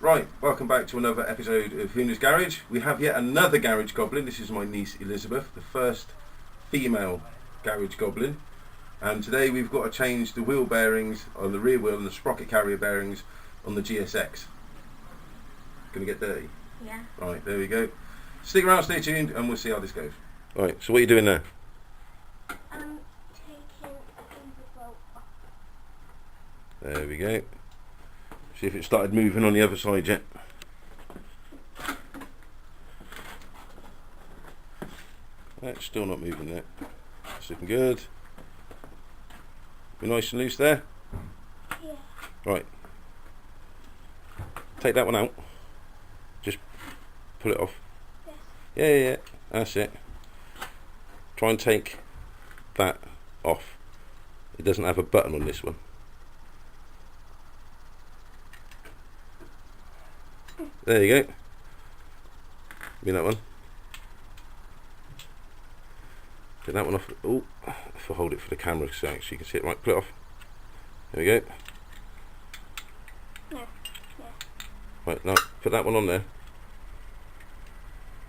Right, welcome back to another episode of Hooner's Garage. We have yet another garage goblin. This is my niece Elizabeth, the first female garage goblin. And today we've got to change the wheel bearings on the rear wheel and the sprocket carrier bearings on the GSX. Gonna get dirty? Yeah. Right, there we go. Stick around, stay tuned, and we'll see how this goes. Right, so what are you doing there? I'm taking the bolt off. There we go. See if it started moving on the other side yet. That's still not moving yet. It's looking good. Be nice and loose there. Yeah. Right. Take that one out. Just pull it off. Yes. Yeah. That's it. Try and take that off. It doesn't have a button on this one. There you go. Give me that one. Get that one off. Oh, if I hold it for the camera so you can see it. Right, put it off. There we go. No. Yeah. Right, now put that one on there.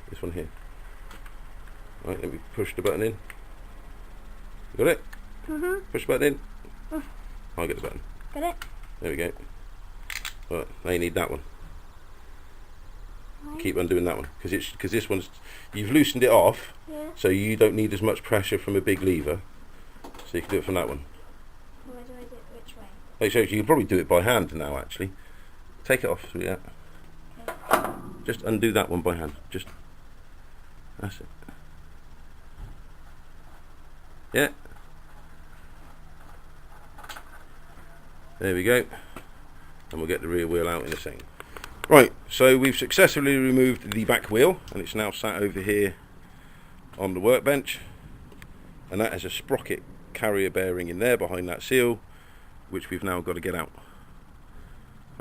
This one here. Right, let me push the button in. You got it? Push the button in. I'll get the button. Got it? There we go. Right, now you need that one. Keep undoing that one because this one's, you've loosened it off, Yeah. so you don't need as much pressure from a big lever, so you can do it from that one. Where do I do it? Which way? Like, so you can probably do it by hand now. Actually, take it off. So yeah, Okay. just undo that one by hand. Just that's it. Yeah. There we go, and we'll get the rear wheel out in a second. Right, so we've successfully removed the back wheel and it's now sat over here on the workbench, and that has a sprocket carrier bearing in there behind that seal, which we've now got to get out.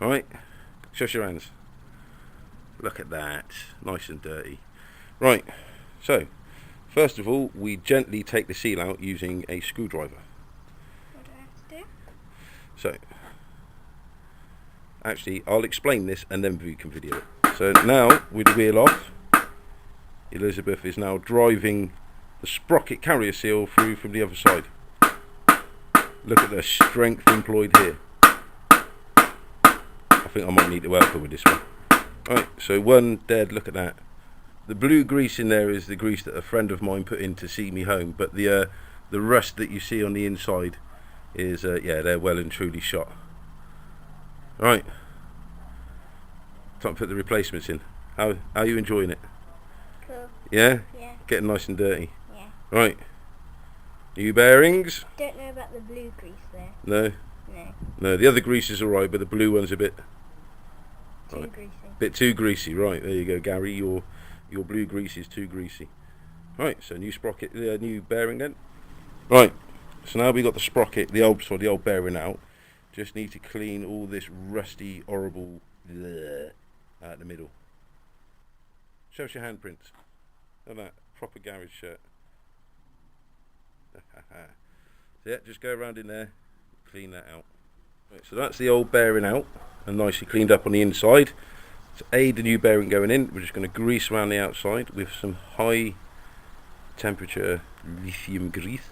Alright, shush your hands. Look at that, nice and dirty. Right, so first of all we gently take the seal out using a screwdriver. What do I have to do? So actually, I'll explain this and then we can video it. So now, with the wheel off, Elizabeth is now driving the sprocket carrier seal through from the other side. Look at the strength employed here. I think I might need to help her with this one. Right, so one dead, look at that. The blue grease in there is the grease that a friend of mine put in to see me home, but the rust that you see on the inside is, yeah, they're well and truly shot. Right, time to put the replacements in. How are you enjoying it? Cool. Yeah? Yeah. Getting nice and dirty. Yeah. Right, new bearings. Don't know about the blue grease there. No, No. no. The other grease is alright, but the blue one's a bit Too greasy. bit too greasy. Right, there you go, Gary. Your blue grease is too greasy. Right, so new sprocket, new bearing then. Right, so now we got the sprocket, the old bearing out. Just need to clean all this rusty, horrible out the middle. Show us your handprints. Look at that, proper garage shirt. So yeah, just go around in there, clean that out. Right, so that's the old bearing out and nicely cleaned up on the inside. To aid the new bearing going in, we're just going to grease around the outside with some high temperature lithium grease.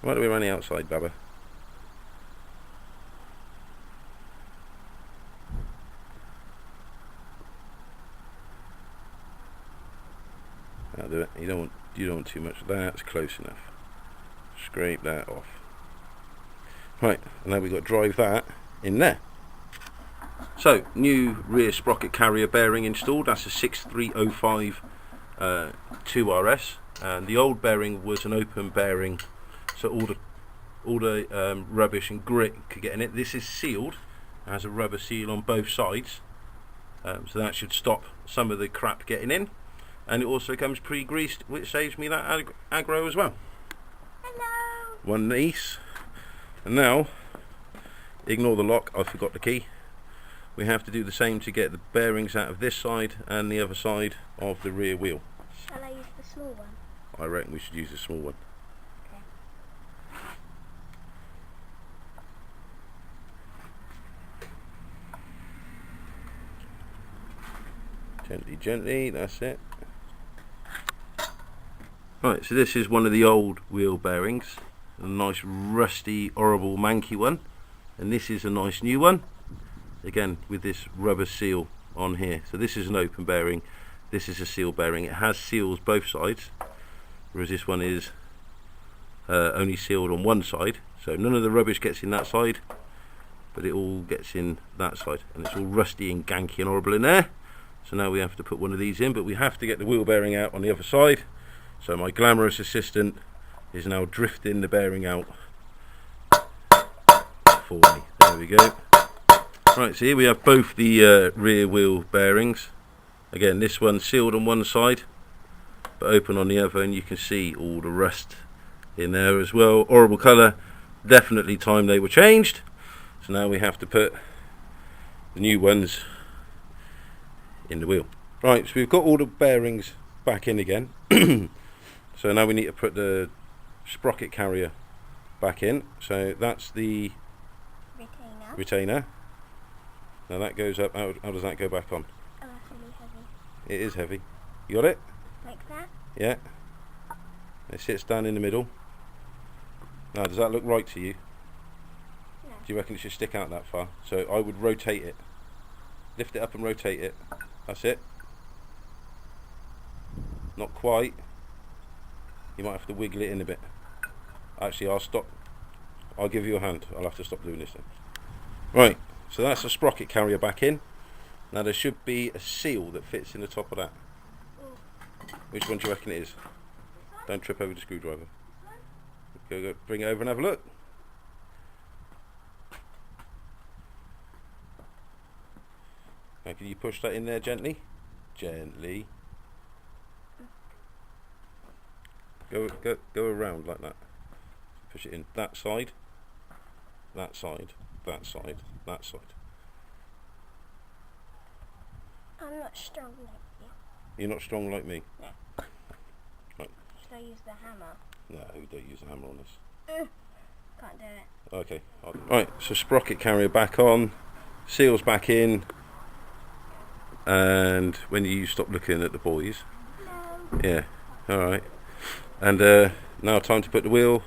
Right the way around the outside, Baba. That'll do it. You don't want too much. That's close enough. Scrape that off. Right, and now we've got to drive that in there. So, new rear sprocket carrier bearing installed. That's a 6305 2RS, and the old bearing was an open bearing, so all the rubbish and grit could get in it. This is sealed. It has a rubber seal on both sides, so that should stop some of the crap getting in. And it also comes pre-greased, which saves me that aggro as well. Hello. One niece. And now, ignore the lock, I forgot the key. We have to do the same to get the bearings out of this side and the other side of the rear wheel. Shall I use the small one? I reckon we should use the small one. Okay. Gently, gently, that's it. Right, so this is one of the old wheel bearings. A nice rusty, horrible, manky one. And this is a nice new one. Again, with this rubber seal on here. So this is an open bearing. This is a seal bearing. It has seals both sides. Whereas this one is only sealed on one side. So none of the rubbish gets in that side. But it all gets in that side. And it's all rusty and ganky and horrible in there. So now we have to put one of these in. But we have to get the wheel bearing out on the other side. So my glamorous assistant is now drifting the bearing out for me. There we go. Right, so here we have both the rear wheel bearings. Again, this one's sealed on one side, but open on the other, and you can see all the rust in there as well. Horrible colour. Definitely time they were changed. So now we have to put the new ones in the wheel. Right, so we've got all the bearings back in again. So now we need to put the sprocket carrier back in. So that's the retainer. Now that goes up. How does that go back on? Oh, that's really heavy. It is heavy. You got it? Like that? Yeah. It sits down in the middle. Now, does that look right to you? No. Do you reckon it should stick out that far? So I would rotate it. Lift it up and rotate it. That's it. Not quite. You might have to wiggle it in a bit. Actually, I'll stop. I'll give you a hand. I'll have to stop doing this then. Right, so that's the sprocket carrier back in. Now there should be a seal that fits in the top of that. Which one do you reckon it is? Don't trip over the screwdriver. Go, bring it over and have a look. Now can you push that in there gently? Gently. Go around like that. Push it in that side, that side, that side, that side. I'm not strong like you. You're not strong like me? No. Right. Should I use the hammer? No, don't use a hammer on this. Can't do it. Okay. Right, so sprocket carrier back on, seals back in, and when you stop looking at the boys. No. Yeah, alright. And now time to put the wheel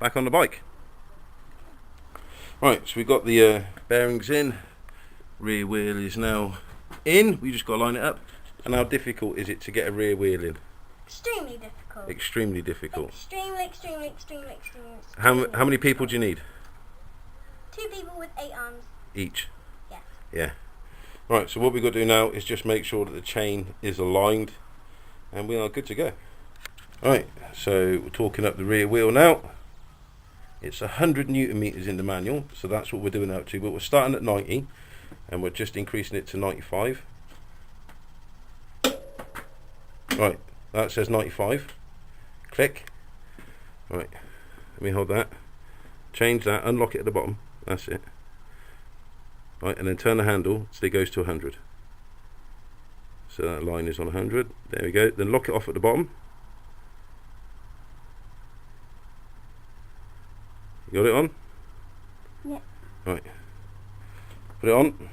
back on the bike. Right, so we've got the bearings in. Rear wheel is now in. We just got to line it up. And how difficult is it to get a rear wheel in? Extremely difficult. Extremely difficult. Extremely. How many people do you need? 2 people with 8 arms. Each? Yeah. Yeah. Right, so what we've got to do now is just make sure that the chain is aligned. And we are good to go. Right, so we're torquing up the rear wheel now. It's 100 Newton meters in the manual, so that's what we're doing out to. But we're starting at 90, and we're just increasing it to 95. Right, that says 95. Click. Right, let me hold that. Change that, unlock it at the bottom. That's it. Right, and then turn the handle so it goes to 100. So that line is on 100. There we go. Then lock it off at the bottom. You got it on? Yeah. Right. Put it on.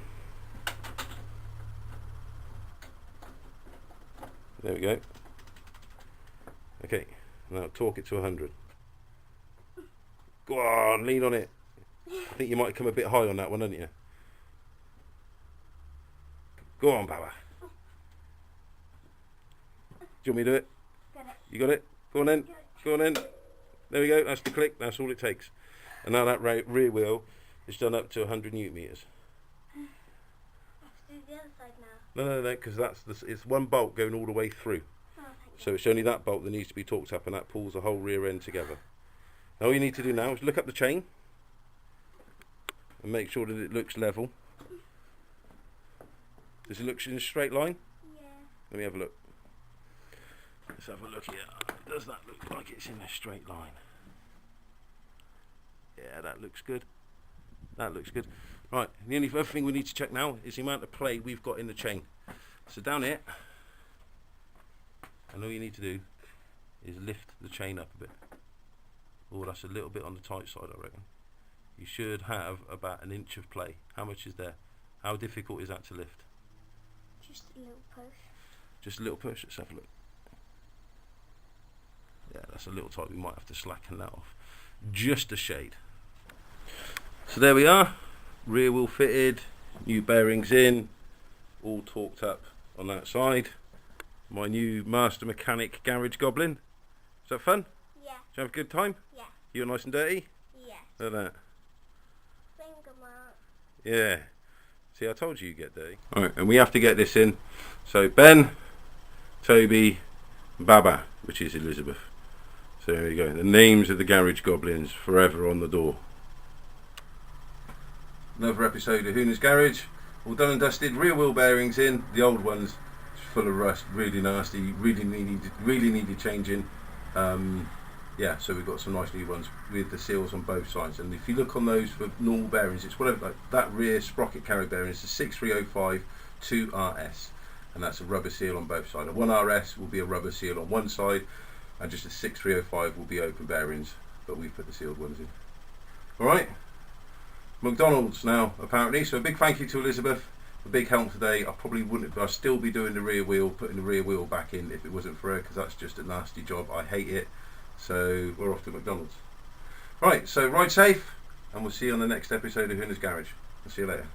There we go. Okay. Now torque it to 100. Go on, lean on it. I think you might come a bit high on that one, haven't you? Go on, Baba. Do you want me to do it? Got it. You got it? Go on then. Go on then. There we go. That's the click. That's all it takes. And now that rear wheel is done up to 100 Newton meters. Let's do the other side now. No, because it's one bolt going all the way through. Oh, thank So it's only that bolt that needs to be torqued up, and that pulls the whole rear end together. Now all you need to do now is look up the chain and make sure that it looks level. Does it look in a straight line? Yeah. Let me have a look. Let's have a look here. Does that look like it's in a straight line? Yeah, that looks good. That looks good. Right, the only other thing we need to check now is the amount of play we've got in the chain. So down here, and all you need to do is lift the chain up a bit. Oh, that's a little bit on the tight side, I reckon. You should have about 1 inch of play. How much is there? How difficult is that to lift? Just a little push. Just a little push. Let's have a look. Yeah, that's a little tight. We might have to slacken that off just a shade. So there we are. Rear wheel fitted. New bearings in. All torqued up on that side. My new master mechanic garage goblin. Is that fun? Yeah. Did you have a good time? Yeah. You were nice and dirty? Yeah. Look at that. Finger mark. Yeah. See, I told you get dirty. Alright, and we have to get this in. So Ben, Toby, Baba, which is Elizabeth. So there you go. The names of the garage goblins forever on the door. Another episode of Hooner's Garage. All done and dusted. Rear wheel bearings in. The old ones full of rust, really nasty. Really needed changing. Yeah, so we've got some nice new ones with the seals on both sides. And if you look on those for normal bearings, it's whatever, like that rear sprocket carry bearing is the 6305 2RS, and that's a rubber seal on both sides. A 1RS will be a rubber seal on one side, and just a 6305 will be open bearings, but we've put the sealed ones in. Alright, McDonald's now apparently, so a big thank you to Elizabeth, a big help today. I probably wouldn't, I'd still be doing the rear wheel, putting the rear wheel back in if it wasn't for her, because that's just a nasty job. I hate it. So we're off to McDonald's. Right, so ride safe, and we'll see you on the next episode of Hooner's Garage. I'll see you later.